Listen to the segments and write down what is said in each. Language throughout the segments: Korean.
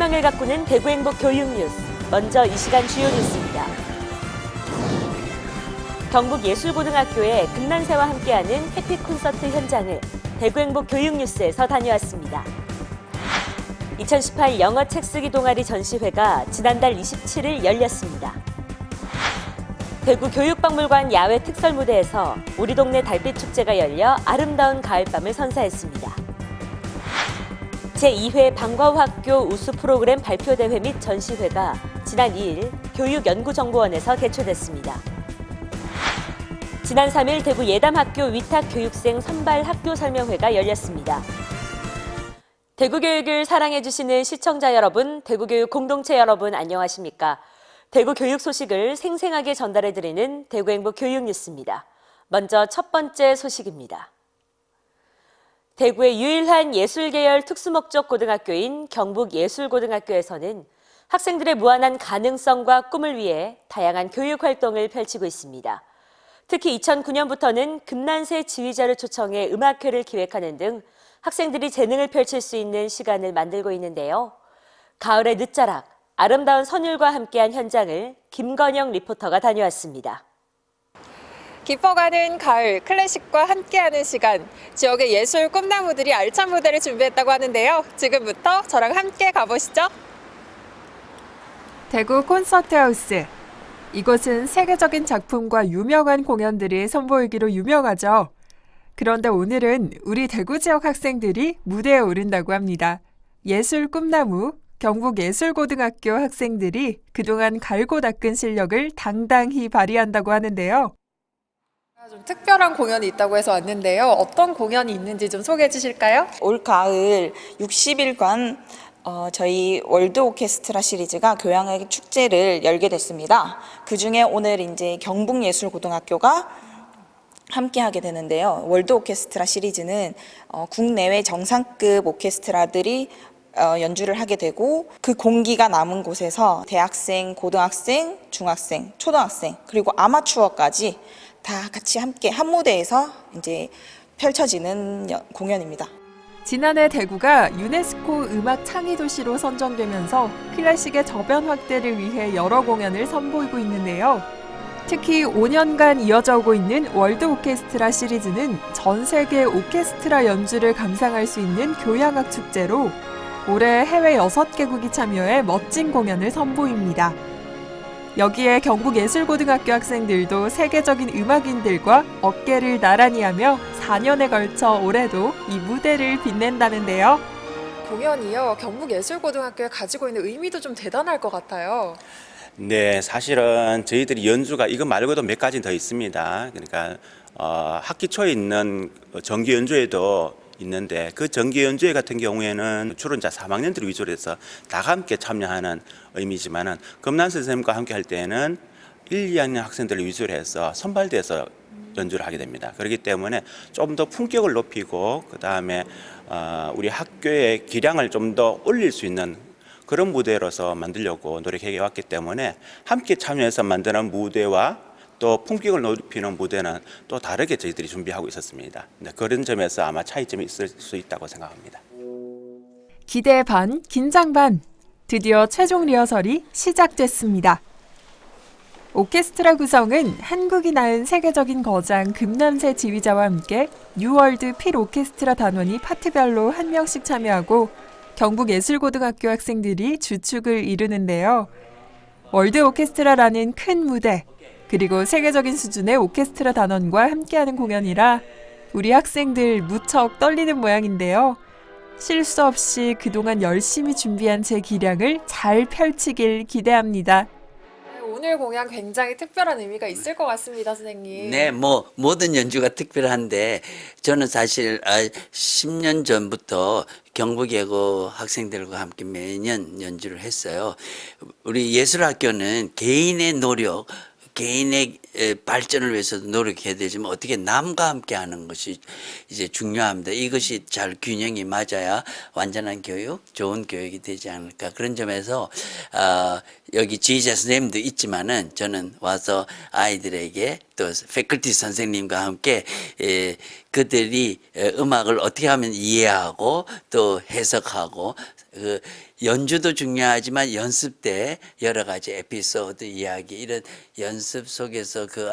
희망을 가꾸는 대구행복 교육뉴스. 먼저 이 시간 주요 뉴스입니다. 경북예술고등학교의 금난새와 함께하는 해피 콘서트 현장을 대구행복 교육뉴스에서 다녀왔습니다. 2018 영어 책 쓰기 동아리 전시회가 지난달 27일 열렸습니다. 대구 교육박물관 야외 특설 무대에서 우리 동네 달빛 축제가 열려 아름다운 가을밤을 선사했습니다. 제2회 방과후학교 우수 프로그램 발표대회 및 전시회가 지난 2일 교육연구정보원에서 개최됐습니다. 지난 3일 대구 예담학교 위탁교육생 선발 학교 설명회가 열렸습니다. 대구교육을 사랑해주시는 시청자 여러분, 대구교육 공동체 여러분 안녕하십니까? 대구교육 소식을 생생하게 전달해드리는 대구행복 교육뉴스입니다. 먼저 첫 번째 소식입니다. 대구의 유일한 예술계열 특수목적 고등학교인 경북예술고등학교에서는 학생들의 무한한 가능성과 꿈을 위해 다양한 교육활동을 펼치고 있습니다. 특히 2009년부터는 금난새 지휘자를 초청해 음악회를 기획하는 등 학생들이 재능을 펼칠 수 있는 시간을 만들고 있는데요. 가을의 늦자락, 아름다운 선율과 함께한 현장을 김건영 리포터가 다녀왔습니다. 깊어가는 가을, 클래식과 함께하는 시간, 지역의 예술 꿈나무들이 알찬 무대를 준비했다고 하는데요. 지금부터 저랑 함께 가보시죠. 대구 콘서트하우스. 이곳은 세계적인 작품과 유명한 공연들이 선보이기로 유명하죠. 그런데 오늘은 우리 대구 지역 학생들이 무대에 오른다고 합니다. 예술 꿈나무, 경북예술고등학교 학생들이 그동안 갈고 닦은 실력을 당당히 발휘한다고 하는데요. 좀 특별한 공연이 있다고 해서 왔는데요. 어떤 공연이 있는지 좀 소개해 주실까요? 올 가을 60일간 저희 월드 오케스트라 시리즈가 교양의 축제를 열게 됐습니다. 그중에 오늘 이제 경북예술고등학교가 함께 하게 되는데요. 월드 오케스트라 시리즈는 국내외 정상급 오케스트라들이 연주를 하게 되고 그 공기가 남은 곳에서 대학생, 고등학생, 중학생, 초등학생 그리고 아마추어까지 다 같이 함께 한 무대에서 이제 펼쳐지는 공연입니다. 지난해 대구가 유네스코 음악 창의 도시로 선정되면서 클래식의 저변 확대를 위해 여러 공연을 선보이고 있는데요. 특히 5년간 이어져 오고 있는 월드 오케스트라 시리즈는 전 세계 오케스트라 연주를 감상할 수 있는 교향악 축제로 올해 해외 6개국이 참여해 멋진 공연을 선보입니다. 여기에 경북예술고등학교 학생들도 세계적인 음악인들과 어깨를 나란히 하며 4년에 걸쳐 올해도 이 무대를 빛낸다는데요. 공연이요, 경북예술고등학교에 가지고 있는 의미도 좀 대단할 것 같아요. 네, 사실은 저희들이 연주가 이거 말고도 몇 가지 더 있습니다. 그러니까 학기 초에 있는 정기 연주회도 있는데 그 정기 연주회 같은 경우에는 주로 이제 3학년들 위주로 해서 다 함께 참여하는 의미지만은 금난 선생님과 함께 할 때는 1, 2학년 학생들을 위주로 해서 선발돼서 연주를 하게 됩니다. 그렇기 때문에 좀 더 품격을 높이고 그 다음에 우리 학교의 기량을 좀 더 올릴 수 있는 그런 무대로서 만들려고 노력해 왔기 때문에 함께 참여해서 만드는 무대와 또 품격을 높이는 무대는 또 다르게 저희들이 준비하고 있었습니다. 그런 점에서 아마 차이점이 있을 수 있다고 생각합니다. 기대 반, 긴장 반. 드디어 최종 리허설이 시작됐습니다. 오케스트라 구성은 한국이 낳은 세계적인 거장 금난새 지휘자와 함께 뉴월드 필 오케스트라 단원이 파트별로 한 명씩 참여하고 경북예술고등학교 학생들이 주축을 이루는데요. 월드 오케스트라라는 큰 무대, 그리고 세계적인 수준의 오케스트라 단원과 함께하는 공연이라 우리 학생들 무척 떨리는 모양인데요. 실수 없이 그동안 열심히 준비한 제 기량을 잘 펼치길 기대합니다. 오늘 공연 굉장히 특별한 의미가 있을 것 같습니다, 선생님. 네, 모든 연주가 특별한데 저는 사실 10년 전부터 경북예고 학생들과 함께 매년 연주를 했어요. 우리 예술학교는 개인의 노력, 개인의 발전을 위해서도 노력해야 되지만 어떻게 남과 함께 하는 것이 이제 중요합니다. 이것이 잘 균형이 맞아야 완전한 교육, 좋은 교육이 되지 않을까. 그런 점에서 여기 지휘자 선생님도 있지만은 저는 와서 아이들에게 또 패컬티 선생님과 함께 그들이 음악을 어떻게 하면 이해하고 또 해석하고 연주도 중요하지만 연습 때 여러 가지 에피소드 이야기 이런 연습 속에서 그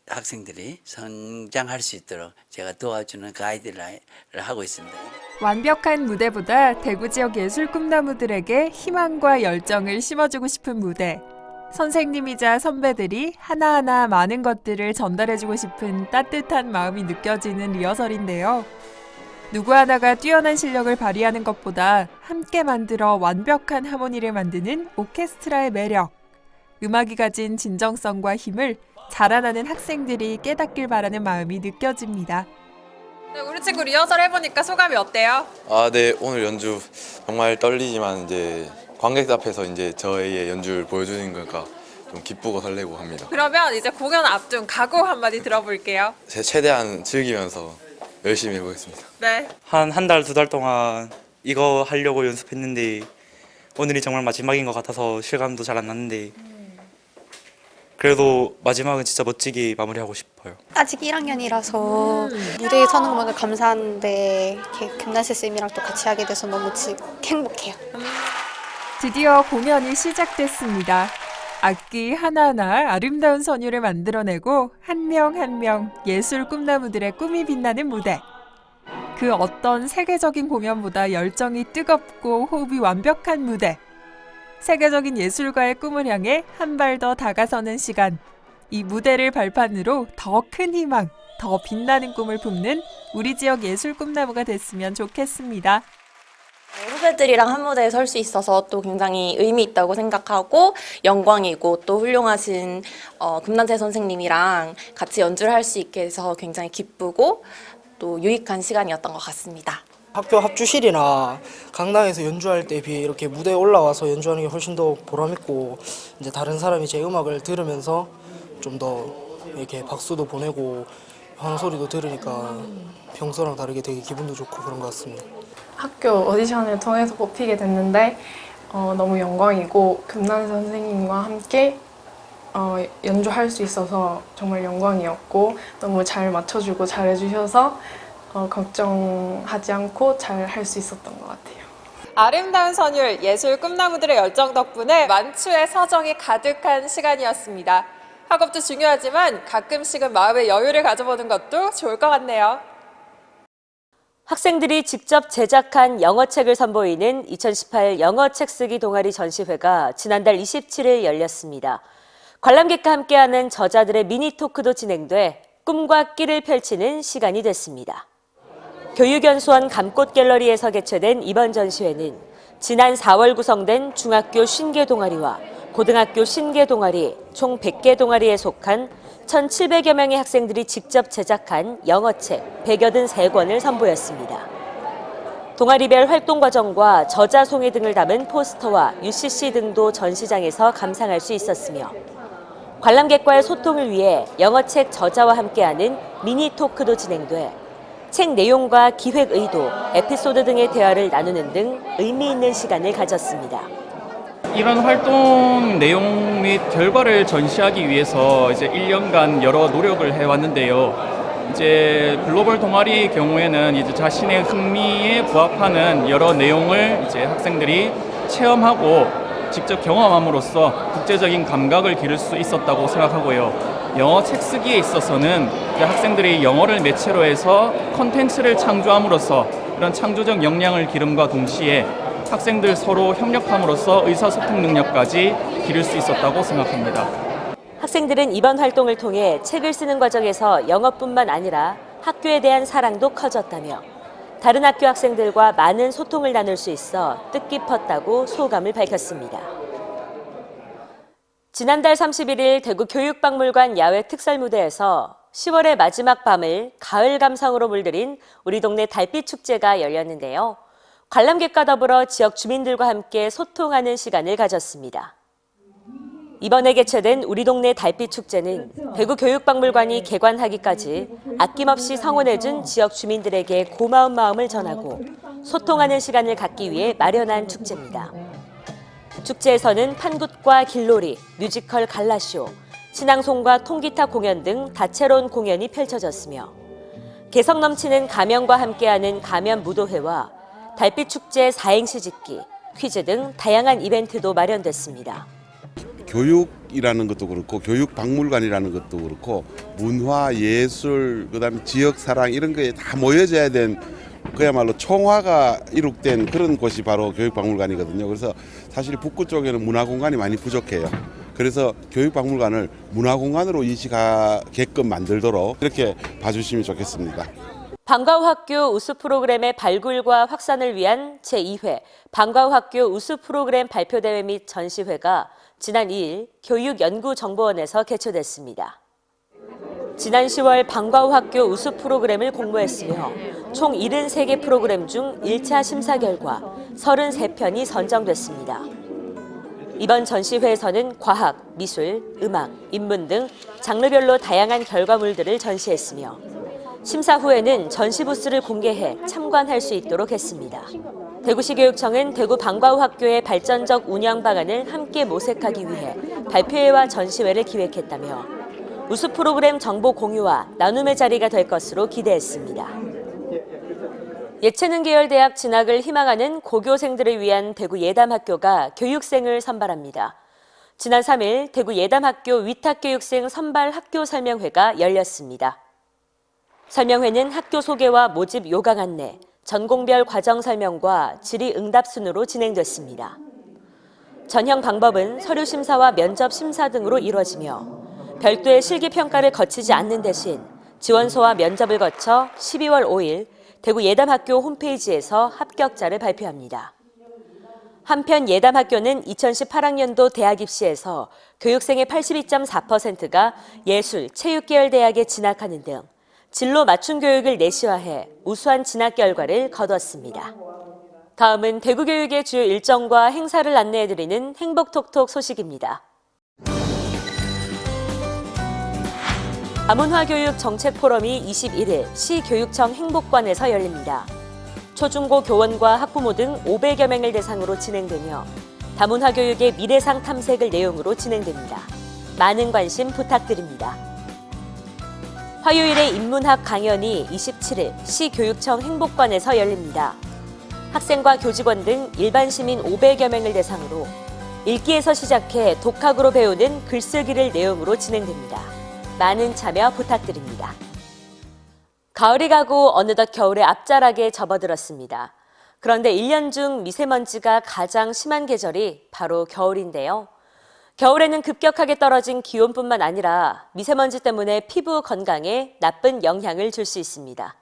학생들이 성장할 수 있도록 제가 도와주는 가이드라인을 하고 있습니다. 완벽한 무대보다 대구 지역 예술 꿈나무들에게 희망과 열정을 심어주고 싶은 무대. 선생님이자 선배들이 하나하나 많은 것들을 전달해주고 싶은 따뜻한 마음이 느껴지는 리허설인데요. 누구 하나가 뛰어난 실력을 발휘하는 것보다 함께 만들어 완벽한 하모니를 만드는 오케스트라의 매력. 음악이 가진 진정성과 힘을 자라나는 학생들이 깨닫길 바라는 마음이 느껴집니다. 네, 우리 친구 리허설 해보니까 소감이 어때요? 네, 오늘 연주 정말 떨리지만 이제 관객들 앞에서 이제 저의 연주를 보여주는 거니까 좀 기쁘고 설레고 합니다. 그러면 이제 공연 앞둔 각오 한마디 들어볼게요. 최대한 즐기면서 열심히 해보겠습니다. 네. 한 달, 2달 동안 이거 하려고 연습했는데 오늘이 정말 마지막인 것 같아서 실감도 잘 안 났는데 그래도 마지막은 진짜 멋지게 마무리하고 싶어요. 아직 1학년이라서 무대에 서는 것만도 감사한데 이렇게 금난세 쌤이랑 또 같이 하게 돼서 너무 행복해요. 드디어 공연이 시작됐습니다. 악기 하나하나 아름다운 선율을 만들어내고 한 명 한 명 예술 꿈나무들의 꿈이 빛나는 무대. 그 어떤 세계적인 공연보다 열정이 뜨겁고 호흡이 완벽한 무대. 세계적인 예술가의 꿈을 향해 한 발 더 다가서는 시간. 이 무대를 발판으로 더 큰 희망, 더 빛나는 꿈을 품는 우리 지역 예술 꿈나무가 됐으면 좋겠습니다. 후배들이랑 한 무대에 설 수 있어서 또 굉장히 의미 있다고 생각하고 영광이고 또 훌륭하신 금난세 선생님이랑 같이 연주를 할 수 있게 해서 굉장히 기쁘고 또 유익한 시간이었던 것 같습니다. 학교 합주실이나 강당에서 연주할 때에 비해 이렇게 무대에 올라와서 연주하는 게 훨씬 더 보람있고 이제 다른 사람이 제 음악을 들으면서 좀 더 이렇게 박수도 보내고 하는 소리도 들으니까 평소랑 다르게 되게 기분도 좋고 그런 것 같습니다. 학교 오디션을 통해서 뽑히게 됐는데 너무 영광이고 금난세 선생님과 함께 연주할 수 있어서 정말 영광이었고 너무 잘 맞춰주고 잘해주셔서 걱정하지 않고 잘 할 수 있었던 것 같아요. 아름다운 선율, 예술 꿈나무들의 열정 덕분에 만추의 서정이 가득한 시간이었습니다. 학업도 중요하지만 가끔씩은 마음의 여유를 가져보는 것도 좋을 것 같네요. 학생들이 직접 제작한 영어책을 선보이는 2018 영어책 쓰기 동아리 전시회가 지난달 27일 열렸습니다. 관람객과 함께하는 저자들의 미니 토크도 진행돼 꿈과 끼를 펼치는 시간이 됐습니다. 교육연수원 감꽃 갤러리에서 개최된 이번 전시회는 지난 4월 구성된 중학교 50개 동아리와 고등학교 50개 동아리, 총 100개 동아리에 속한 1,700여 명의 학생들이 직접 제작한 영어책 183권을 선보였습니다. 동아리별 활동 과정과 저자 송해 등을 담은 포스터와 UCC 등도 전시장에서 감상할 수 있었으며 관람객과의 소통을 위해 영어책 저자와 함께하는 미니 토크도 진행돼 책 내용과 기획 의도, 에피소드 등의 대화를 나누는 등 의미 있는 시간을 가졌습니다. 이런 활동 내용 및 결과를 전시하기 위해서 이제 1년간 여러 노력을 해왔는데요. 이제 글로벌 동아리 경우에는 이제 자신의 흥미에 부합하는 여러 내용을 이제 학생들이 체험하고 직접 경험함으로써 국제적인 감각을 기를 수 있었다고 생각하고요. 영어 책 쓰기에 있어서는 학생들이 영어를 매체로 해서 콘텐츠를 창조함으로써 이런 창조적 역량을 기름과 동시에 학생들 서로 협력함으로써 의사소통 능력까지 기를 수 있었다고 생각합니다. 학생들은 이번 활동을 통해 책을 쓰는 과정에서 영어뿐만 아니라 학교에 대한 사랑도 커졌다며 다른 학교 학생들과 많은 소통을 나눌 수 있어 뜻깊었다고 소감을 밝혔습니다. 지난달 31일 대구 교육박물관 야외 특설 무대에서 10월의 마지막 밤을 가을 감성으로 물들인 우리 동네 달빛 축제가 열렸는데요. 관람객과 더불어 지역 주민들과 함께 소통하는 시간을 가졌습니다. 이번에 개최된 우리 동네 달빛 축제는 대구 교육박물관이 개관하기까지 아낌없이 성원해준 지역 주민들에게 고마운 마음을 전하고 소통하는 시간을 갖기 위해 마련한 축제입니다. 축제에서는 판굿과 길놀이, 뮤지컬 갈라쇼, 신앙송과 통기타 공연 등 다채로운 공연이 펼쳐졌으며 개성 넘치는 가면과 함께하는 가면 무도회와 달빛 축제 사행시 짓기, 퀴즈 등 다양한 이벤트도 마련됐습니다. 교육이라는 것도 그렇고 교육박물관이라는 것도 그렇고 문화, 예술, 그다음에 지역사랑 이런 거에 다 모여져야 된 그야말로 총화가 이룩된 그런 곳이 바로 교육박물관이거든요. 그래서 사실 북구 쪽에는 문화공간이 많이 부족해요. 그래서 교육박물관을 문화공간으로 인식하게끔 만들도록 이렇게 봐주시면 좋겠습니다. 방과후 학교 우수 프로그램의 발굴과 확산을 위한 제2회 방과후 학교 우수 프로그램 발표대회 및 전시회가 지난 2일 교육연구정보원에서 개최됐습니다. 지난 10월 방과후 학교 우수 프로그램을 공모했으며 총 73개 프로그램 중 1차 심사 결과 33편이 선정됐습니다. 이번 전시회에서는 과학, 미술, 음악, 인문 등 장르별로 다양한 결과물들을 전시했으며 심사 후에는 전시 부스를 공개해 참관할 수 있도록 했습니다. 대구시 교육청은 대구 방과후 학교의 발전적 운영 방안을 함께 모색하기 위해 발표회와 전시회를 기획했다며 우수 프로그램 정보 공유와 나눔의 자리가 될 것으로 기대했습니다. 예체능 계열 대학 진학을 희망하는 고교생들을 위한 대구 예담학교가 교육생을 선발합니다. 지난 3일 대구 예담학교 위탁교육생 선발 학교 설명회가 열렸습니다. 설명회는 학교 소개와 모집 요강 안내, 전공별 과정 설명과 질의응답 순으로 진행됐습니다. 전형 방법은 서류 심사와 면접 심사 등으로 이루어지며 별도의 실기평가를 거치지 않는 대신 지원서와 면접을 거쳐 12월 5일 대구 예담학교 홈페이지에서 합격자를 발표합니다. 한편 예담학교는 2018학년도 대학 입시에서 교육생의 82.4%가 예술, 체육계열 대학에 진학하는 등 진로 맞춤 교육을 내시화해 우수한 진학 결과를 거뒀습니다. 다음은 대구교육의 주요 일정과 행사를 안내해드리는 행복톡톡 소식입니다. 다문화교육 정책포럼이 21일 시교육청 행복관에서 열립니다. 초중고 교원과 학부모 등 500여 명을 대상으로 진행되며 다문화교육의 미래상 탐색을 내용으로 진행됩니다. 많은 관심 부탁드립니다. 화요일에 인문학 강연이 27일 시교육청 행복관에서 열립니다. 학생과 교직원 등 일반 시민 500여 명을 대상으로 읽기에서 시작해 독학으로 배우는 글쓰기를 내용으로 진행됩니다. 많은 참여 부탁드립니다. 가을이 가고 어느덧 겨울의 앞자락에 접어들었습니다. 그런데 1년 중 미세먼지가 가장 심한 계절이 바로 겨울인데요. 겨울에는 급격하게 떨어진 기온뿐만 아니라 미세먼지 때문에 피부 건강에 나쁜 영향을 줄 수 있습니다.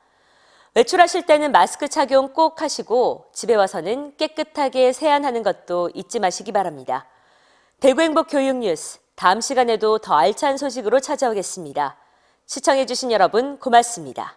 외출하실 때는 마스크 착용 꼭 하시고 집에 와서는 깨끗하게 세안하는 것도 잊지 마시기 바랍니다. 대구 행복 교육 뉴스, 다음 시간에도 더 알찬 소식으로 찾아오겠습니다. 시청해주신 여러분 고맙습니다.